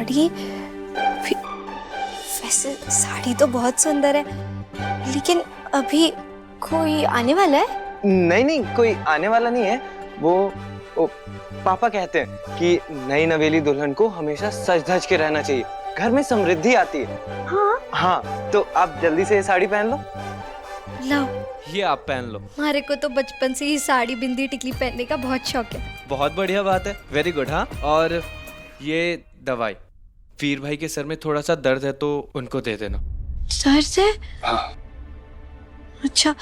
साड़ी वैसे साड़ी तो बहुत सुंदर है, लेकिन अभी कोई आने वाला है? नहीं नहीं, कोई आने वाला नहीं है। वो पापा कहते हैं कि नई नवेली दुल्हन को हमेशा सज धज के रहना चाहिए, घर में समृद्धि आती है। हाँ हाँ, तो आप जल्दी से ये साड़ी पहन लो। लो, ये आप पहन लो। हमारे को तो बचपन से ही साड़ी बिंदी टिकली पहनने का बहुत शौक है। बहुत बढ़िया बात है, वेरी गुड। हाँ, और ये दवाई, वीर भाई के सर में थोड़ा सा दर्द है तो उनको दे देना। सर से? हाँ। अच्छा,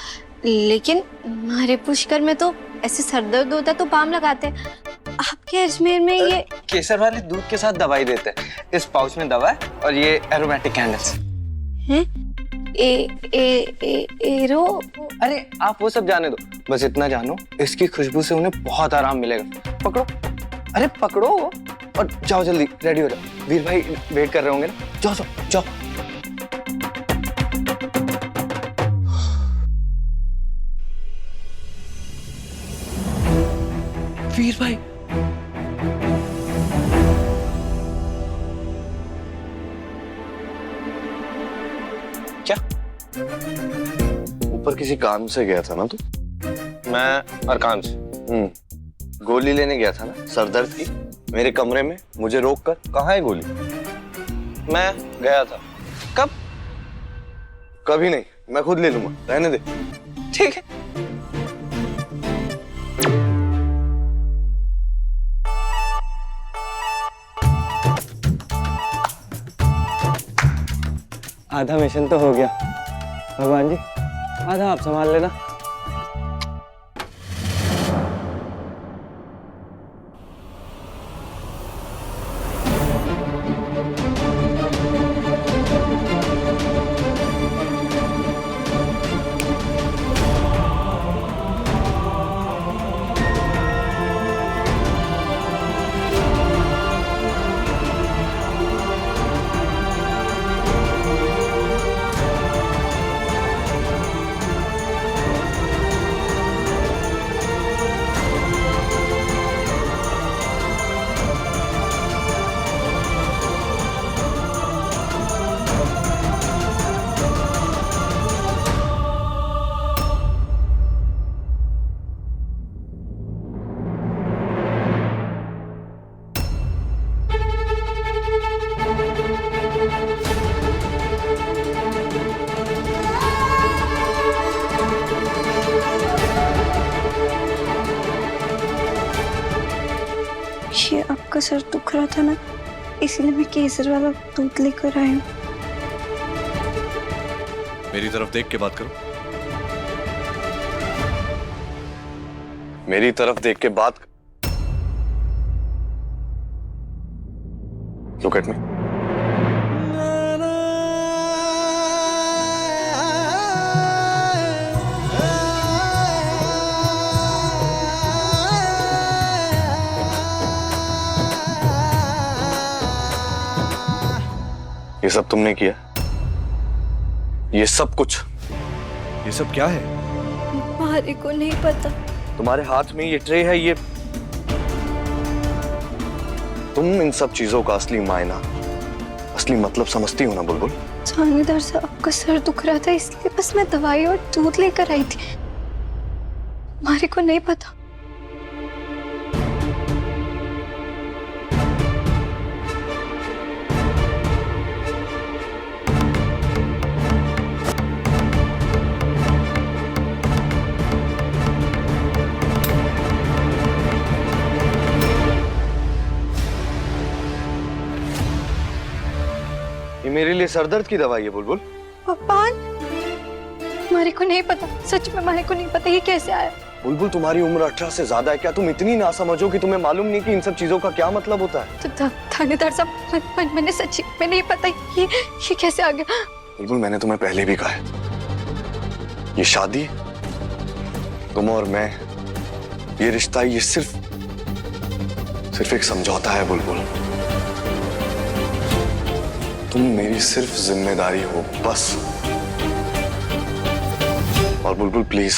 लेकिन हमारे पुष्कर में तो ऐसे सर दर्द होता है तो बाम लगाते हैं, आपके अजमेर में ये केसर वाले दूध के साथ दवाई देते हैं। इस पाउच में दवा है और ये एरोमेटिक कैंडल्स हैं? एरो? अरे आप वो सब जाने दो, बस इतना जानो इसकी खुशबू से उन्हें बहुत आराम मिलेगा। पकड़ो, अरे पकड़ो और जाओ जल्दी रेडी हो जाओ, वीर भाई वेट कर रहे होंगे ना। जाओ जाओ जाओ। वीर भाई, क्या? ऊपर किसी काम से गया था ना तू? मैं अरकान से गोली लेने गया था ना सरदर्द की, मेरे कमरे में मुझे रोक कर। कहाँ है गोली? मैं गया था। कब? कभी नहीं, मैं खुद ले लूंगा, रहने दे। ठीक है। आधा मिशन तो हो गया भगवान जी, आधा आप संभाल लेना। ये आपका सर दुख रहा था ना, इसलिए मैं केसर वाला दूध लेकर आई हूँ। मेरी तरफ देख के बात करो। मेरी तरफ देख के बात। Look at me. ये सब तुमने किया? ये सब कुछ? ये सब क्या है? हमारे को नहीं पता। तुम्हारे हाथ में ये ट्रे है, ये तुम इन सब चीजों का असली मायना, असली मतलब समझती हो ना बुलबुल? थानेदार साहब, आपका सर दुख रहा था इसलिए बस मैं दवाई और दूध लेकर आई थी, हमारे को नहीं पता। ये मेरे लिए सरदर्द की दवाई है बुलबुल। पप्पान, हमारे को नहीं पता, सच में हमारे को नहीं पता ये कैसे आया। बुलबुल तुम्हारी उम्र 18 से ज्यादा है, क्या तुम इतनी ना समझो कि तुम्हें मालूम नहीं कि इन सब चीजों का क्या मतलब होता है? तो थानेदार साहब, मैंने सच्ची में नहीं पता ये कैसे आ गया। बुलबुल मैंने तुम्हें पहले भी कहा है, ये शादी, तुम और मैं, ये रिश्ता, ये सिर्फ एक समझौता है बुलबुल। तुम मेरी सिर्फ जिम्मेदारी हो बस। और बुलबुल प्लीज,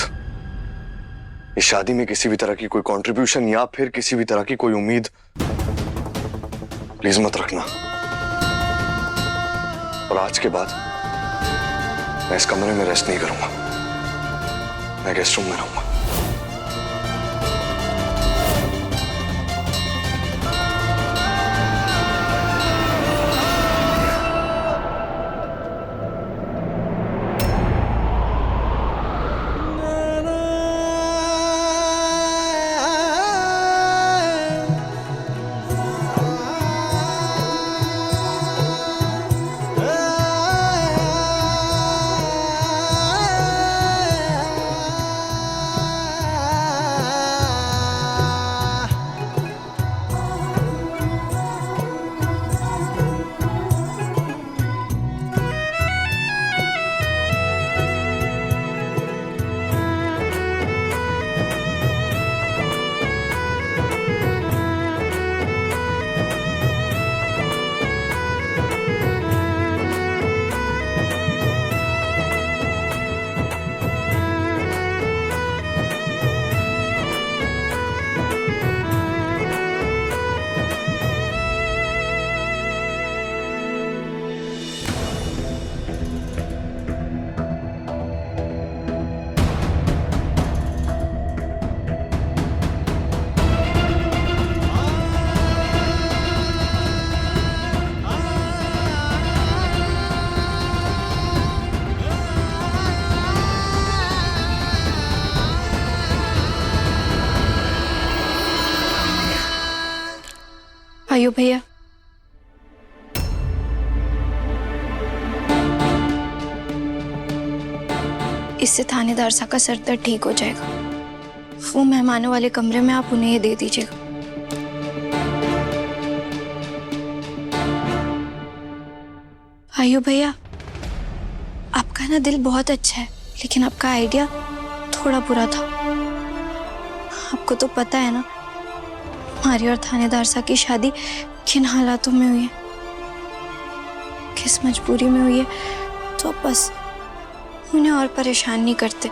इस शादी में किसी भी तरह की कोई कंट्रीब्यूशन या फिर किसी भी तरह की कोई उम्मीद प्लीज मत रखना। और आज के बाद मैं इस कमरे में रेस्ट नहीं करूंगा, मैं गेस्ट रूम में रहूंगा। आयु भैया, इससे थानेदार सा का सर दर्द ठीक हो जाएगा। वो मेहमानों वाले कमरे में आप उन्हें ये दे दीजिएगा। आयु भैया, आपका ना दिल बहुत अच्छा है, लेकिन आपका आइडिया थोड़ा बुरा था। आपको तो पता है ना हमारी और थानेदार सा की शादी किन हालातों में हुई है, किस मजबूरी में हुई है, तो बस उन्हें और परेशान नहीं करते।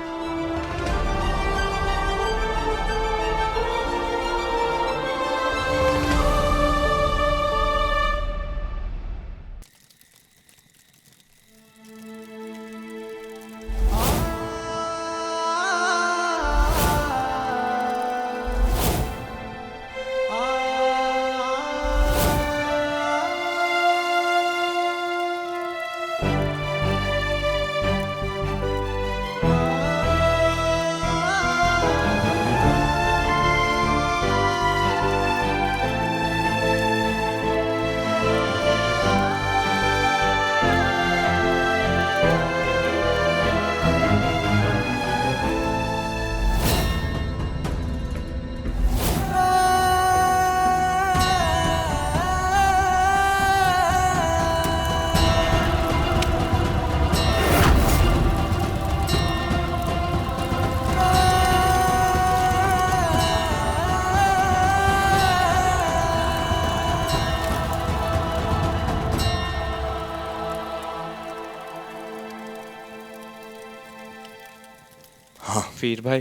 वीर भाई,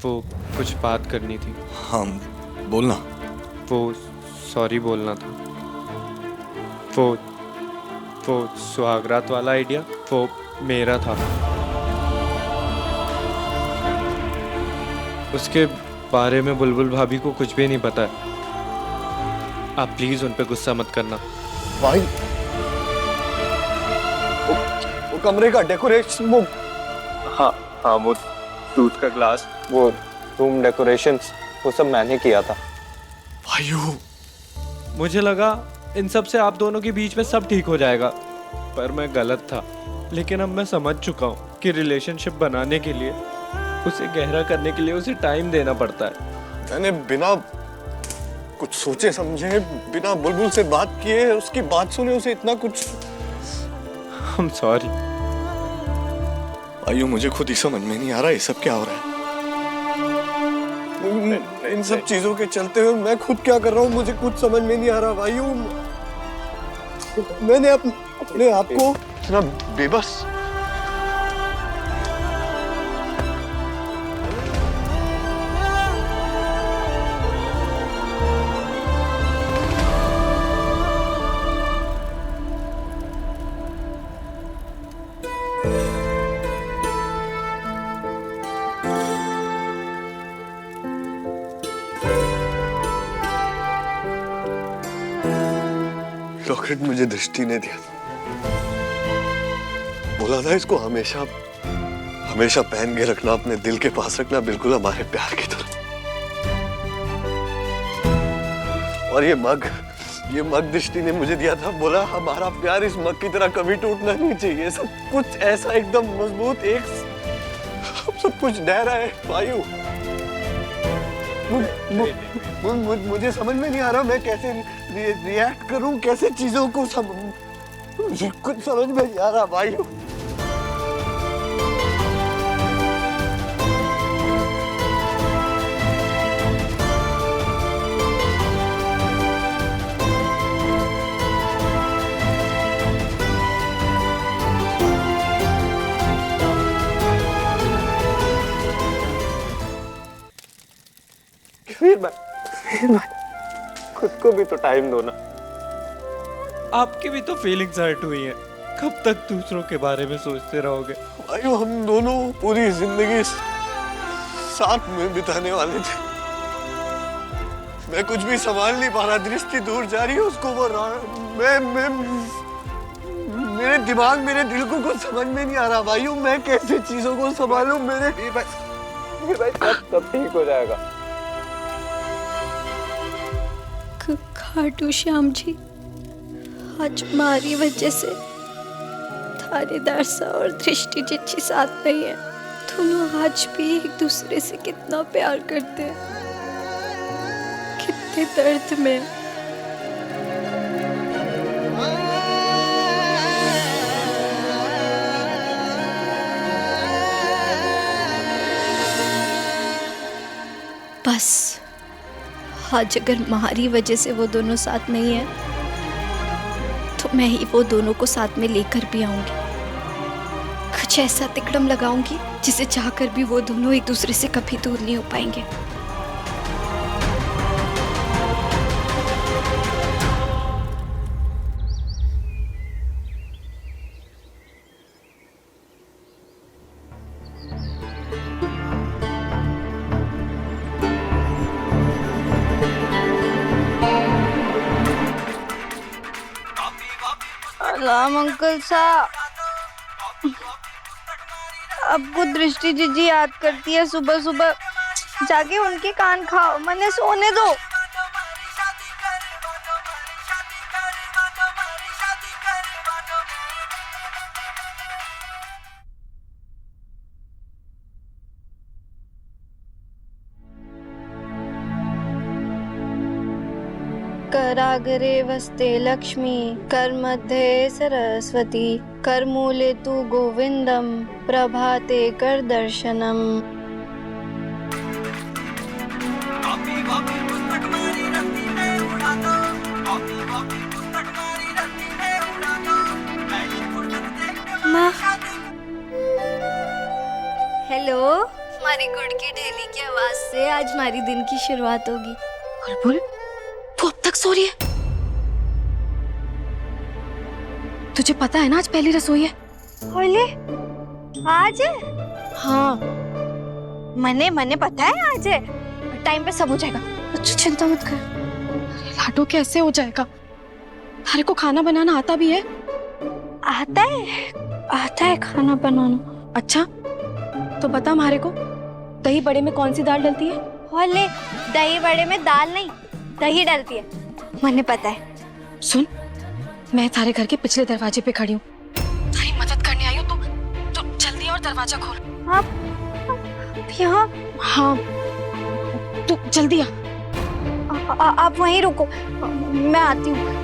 वो कुछ बात करनी थी। हाँ, बोलना। वो सॉरी बोलना था। वो सुहागरात वाला आइडिया वो मेरा था। उसके बारे में बुलबुल भाभी को कुछ भी नहीं पता है। आप प्लीज उन पे गुस्सा मत करना। भाई वो कमरे का डेकोरेशन, वो हाँ वो दूध का ग्लास, वो रूम डेकोरेशंस, वो सब मैंने किया था। आयु, मुझे लगा इन सब से आप दोनों के बीच में सब ठीक हो जाएगा, पर मैं गलत था। लेकिन अब मैं समझ चुका हूँ कि रिलेशनशिप बनाने के लिए, उसे गहरा करने के लिए उसे टाइम देना पड़ता है। मैंने बिना कुछ सोचे समझे, बिना बुलबुल से बात किए, उसकी बात सुने, उसे इतना कुछ। I'm sorry। आयु, मुझे खुद ही समझ में नहीं आ रहा ये सब क्या हो रहा है। इन सब चीजों के चलते हुए मैं खुद क्या कर रहा हूँ मुझे कुछ समझ में नहीं आ रहा भाई। मैंने अपने आप को इतना बेबस। सीक्रेट मुझे दृष्टि ने दिया। बोला था इसको हमेशा हमेशा पहन के रखना, अपने दिल के पास रखना, बिल्कुल हमारे प्यार की तरह। और ये मग दृष्टि ने मुझे दिया था। बोला हमारा प्यार इस मग की तरह कभी टूटना नहीं चाहिए। सब कुछ ऐसा एकदम मजबूत, सब कुछ ढह रहा है वायु। मुझे समझ में नहीं आ रहा मैं कैसे रिएक्ट करूं, कैसे चीजों को कुछ समझ में नहीं आ रहा वायु। वीर भाई, खुद को भी तो टाइम दो ना। आपकी भी तो फीलिंग्स हर्ट हुई हैं। कब तक दूसरों के बारे में सोचते रहोगे? भाइयों हम दोनों पूरी जिंदगी साथ में बिताने वाले थे। मैं कुछ भी संभाल नहीं पा रहा। दृष्टि दूर जा रही है, उसको वो मेरे दिमाग मेरे दिल को कुछ समझ में नहीं आ रहा भाइयों। मैं कैसे चीजों को संभालूं? वीर भाई सब ठीक हो जाएगा। खाटू श्याम जी, आज हमारी वजह से थारे दरसा और दृष्टि जिच्छी साथ नहीं है। दोनों आज भी एक दूसरे से कितना प्यार करते हैं, कितने दर्द में। बस आज अगर हमारी वजह से वो दोनों साथ नहीं है तो मैं ही वो दोनों को साथ में लेकर भी आऊंगी। कुछ ऐसा तिकड़म लगाऊंगी जिसे चाहकर भी वो दोनों एक दूसरे से कभी दूर नहीं हो पाएंगे। सलाम अंकल साहब। आपको दृष्टि जीजी याद करती है सुबह सुबह, जाके उनके कान खाओ, मने सोने दो। कराग्रे वस्ते लक्ष्मी, करमध्ये सरस्वती, करमूले तु गोविंदम, प्रभाते कर दर्शनम। हेलो, हमारी गुड़ की ढेली की आवाज से आज हमारी दिन की शुरुआत होगी। बुलबुल, तू अब तक सो रही है? तुझे पता है ना आज पहली रसोई है? बोले आज है? हाँ, मने पता है आज है। टाइम पे सब हो जाएगा। अच्छा चिंता मत कर। अरे लाडो, कैसे हो जाएगा? थारे को खाना बनाना आता भी है? आता है खाना बनाना। अच्छा तो बता हमारे को, दही बड़े में कौन सी दाल डलती है? बोले दही बड़े में दाल नहीं, दही डलती है। मने पता है। सुन, मैं थारे घर के पिछले दरवाजे पे खड़ी हूँ, थारी मदद करने आई हूँ। तो जल्दी और दरवाजा खोल। आप यहाँ? हाँ, तू जल्दी आ। आप वहीं रुको, मैं आती हूँ।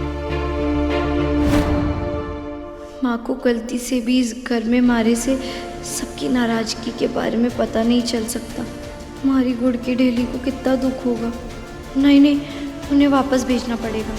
माँ को गलती से भी इस घर में मारे से सबकी नाराजगी के बारे में पता नहीं चल सकता। हमारी गुड़ की ढेली को कितना दुख होगा। नहीं, उन्हें वापस भेजना पड़ेगा।